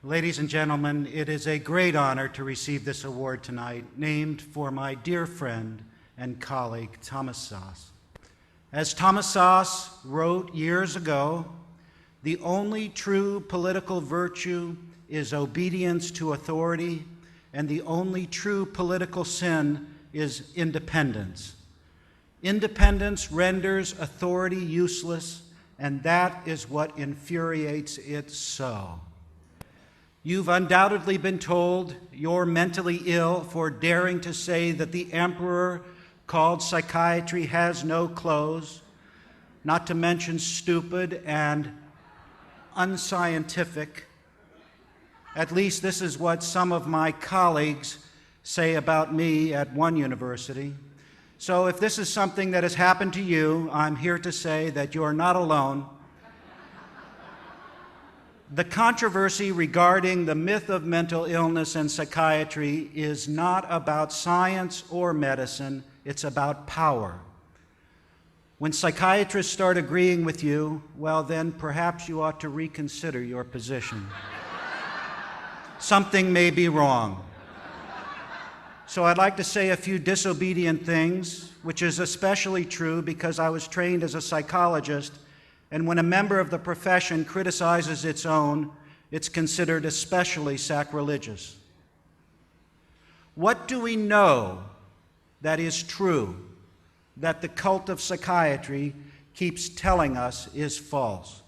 Ladies and gentlemen, it is a great honor to receive this award tonight, named for my dear friend and colleague, Thomas Szasz. As Thomas Szasz wrote years ago, the only true political virtue is obedience to authority, and the only true political sin is independence. Independence renders authority useless, and that is what infuriates it so. You've undoubtedly been told you're mentally ill for daring to say that the emperor called psychiatry has no clothes, not to mention stupid and unscientific. At least this is what some of my colleagues say about me at one university. So if this is something that has happened to you, I'm here to say that you're not alone. The controversy regarding the myth of mental illness and psychiatry is not about science or medicine, it's about power. When psychiatrists start agreeing with you, well, then perhaps you ought to reconsider your position. Something may be wrong. So I'd like to say a few disobedient things, which is especially true because I was trained as a psychologist, and when a member of the profession criticizes its own, it's considered especially sacrilegious. What do we know that is true, that the cult of psychiatry keeps telling us is false?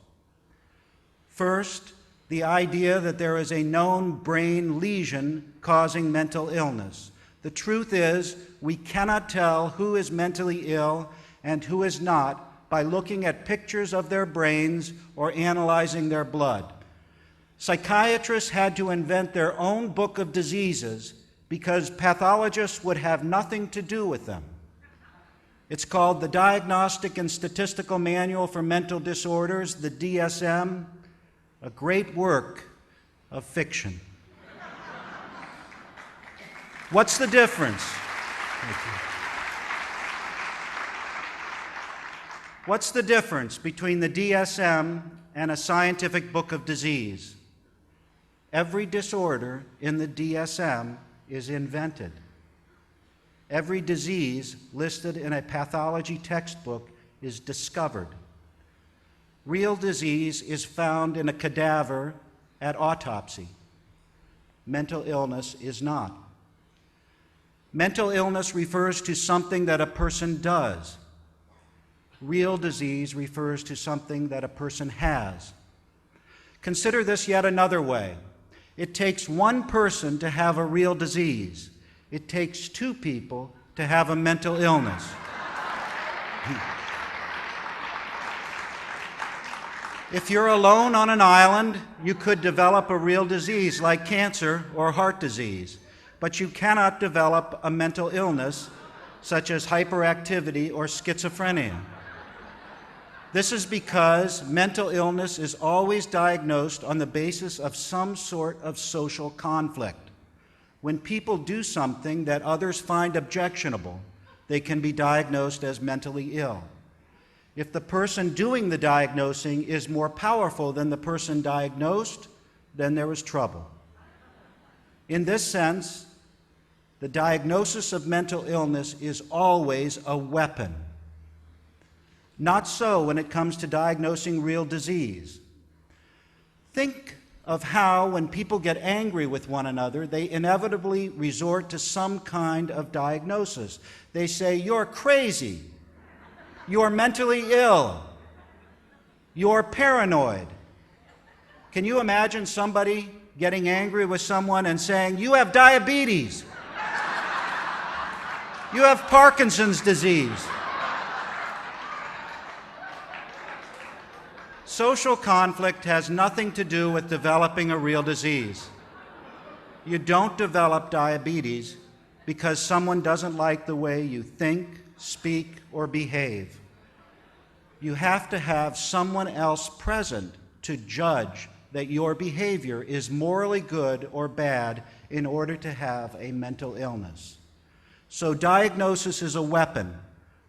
First, the idea that there is a known brain lesion causing mental illness. The truth is, we cannot tell who is mentally ill and who is not by looking at pictures of their brains or analyzing their blood. Psychiatrists had to invent their own book of diseases because pathologists would have nothing to do with them. It's called the Diagnostic and Statistical Manual for Mental Disorders, the DSM, a great work of fiction. What's the difference? What's the difference between the DSM and a scientific book of disease? Every disorder in the DSM is invented. Every disease listed in a pathology textbook is discovered. Real disease is found in a cadaver at autopsy. Mental illness is not. Mental illness refers to something that a person does. Real disease refers to something that a person has. Consider this yet another way. It takes one person to have a real disease. It takes two people to have a mental illness. If you're alone on an island, you could develop a real disease like cancer or heart disease, but you cannot develop a mental illness such as hyperactivity or schizophrenia. This is because mental illness is always diagnosed on the basis of some sort of social conflict. When people do something that others find objectionable, they can be diagnosed as mentally ill. If the person doing the diagnosing is more powerful than the person diagnosed, then there is trouble. In this sense, the diagnosis of mental illness is always a weapon. Not so when it comes to diagnosing real disease. Think of how, when people get angry with one another, they inevitably resort to some kind of diagnosis. They say, "You're crazy. You're mentally ill. You're paranoid." Can you imagine somebody getting angry with someone and saying, "You have diabetes. You have Parkinson's disease"? Social conflict has nothing to do with developing a real disease. You don't develop diabetes because someone doesn't like the way you think, speak, or behave. You have to have someone else present to judge that your behavior is morally good or bad in order to have a mental illness. So diagnosis is a weapon,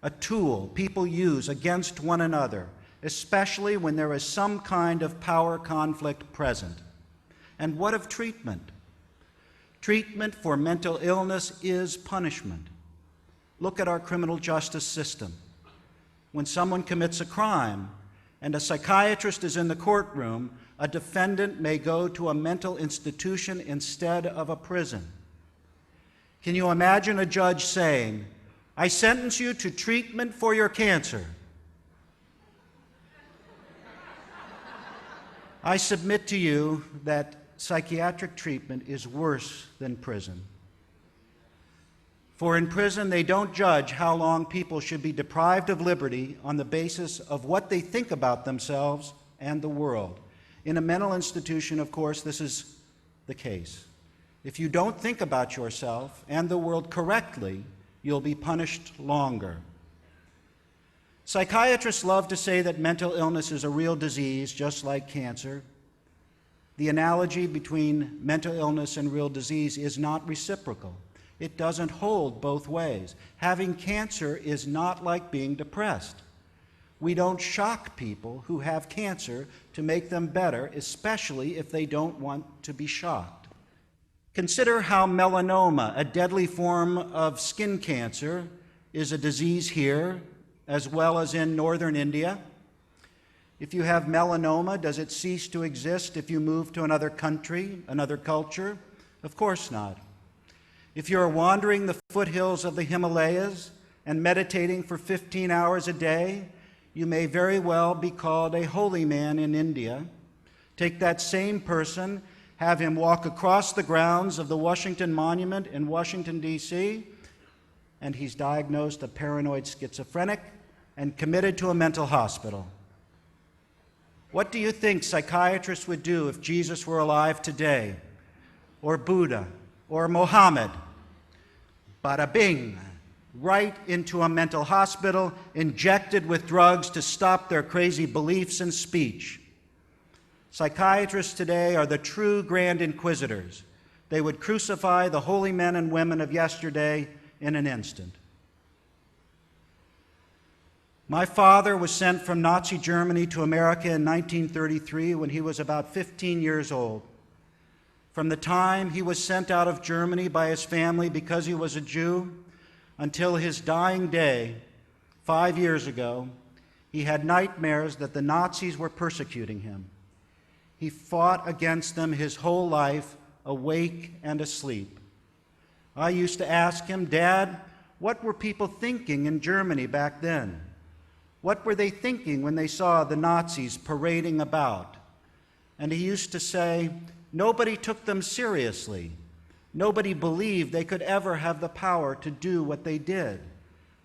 a tool people use against one another, especially when there is some kind of power conflict present. And what of treatment? Treatment for mental illness is punishment. Look at our criminal justice system. When someone commits a crime and a psychiatrist is in the courtroom, a defendant may go to a mental institution instead of a prison. Can you imagine a judge saying, "I sentence you to treatment for your cancer"? I submit to you that psychiatric treatment is worse than prison. For in prison, they don't judge how long people should be deprived of liberty on the basis of what they think about themselves and the world. In a mental institution, of course, this is the case. If you don't think about yourself and the world correctly, you'll be punished longer. Psychiatrists love to say that mental illness is a real disease, just like cancer. The analogy between mental illness and real disease is not reciprocal. It doesn't hold both ways. Having cancer is not like being depressed. We don't shock people who have cancer to make them better, especially if they don't want to be shocked. Consider how melanoma, a deadly form of skin cancer, is a disease here as well as in northern India. If you have melanoma, does it cease to exist if you move to another country, another culture? Of course not. If you're wandering the foothills of the Himalayas and meditating for 15 hours a day, you may very well be called a holy man in India. Take that same person, have him walk across the grounds of the Washington Monument in Washington, D.C., and he's diagnosed a paranoid schizophrenic and committed to a mental hospital. What do you think psychiatrists would do if Jesus were alive today, or Buddha, or Mohammed? Bada bing, right into a mental hospital, injected with drugs to stop their crazy beliefs and speech. Psychiatrists today are the true grand inquisitors. They would crucify the holy men and women of yesterday in an instant. My father was sent from Nazi Germany to America in 1933 when he was about 15 years old. From the time he was sent out of Germany by his family because he was a Jew until his dying day 5 years ago, he had nightmares that the Nazis were persecuting him. He fought against them his whole life, awake and asleep. I used to ask him, "Dad, what were people thinking in Germany back then? What were they thinking when they saw the Nazis parading about?" And he used to say, "Nobody took them seriously. Nobody believed they could ever have the power to do what they did.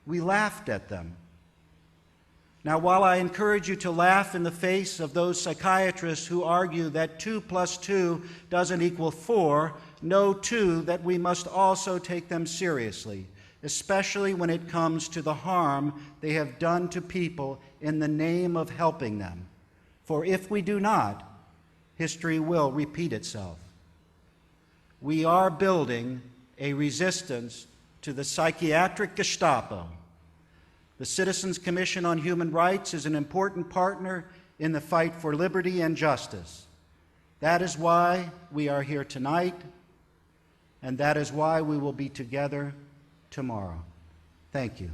We laughed at them." Now, while I encourage you to laugh in the face of those psychiatrists who argue that 2 + 2 doesn't equal 4, know too that we must also take them seriously, especially when it comes to the harm they have done to people in the name of helping them. For if we do not, history will repeat itself. We are building a resistance to the psychiatric Gestapo. The Citizens Commission on Human Rights is an important partner in the fight for liberty and justice. That is why we are here tonight, and that is why we will be together tomorrow. Thank you.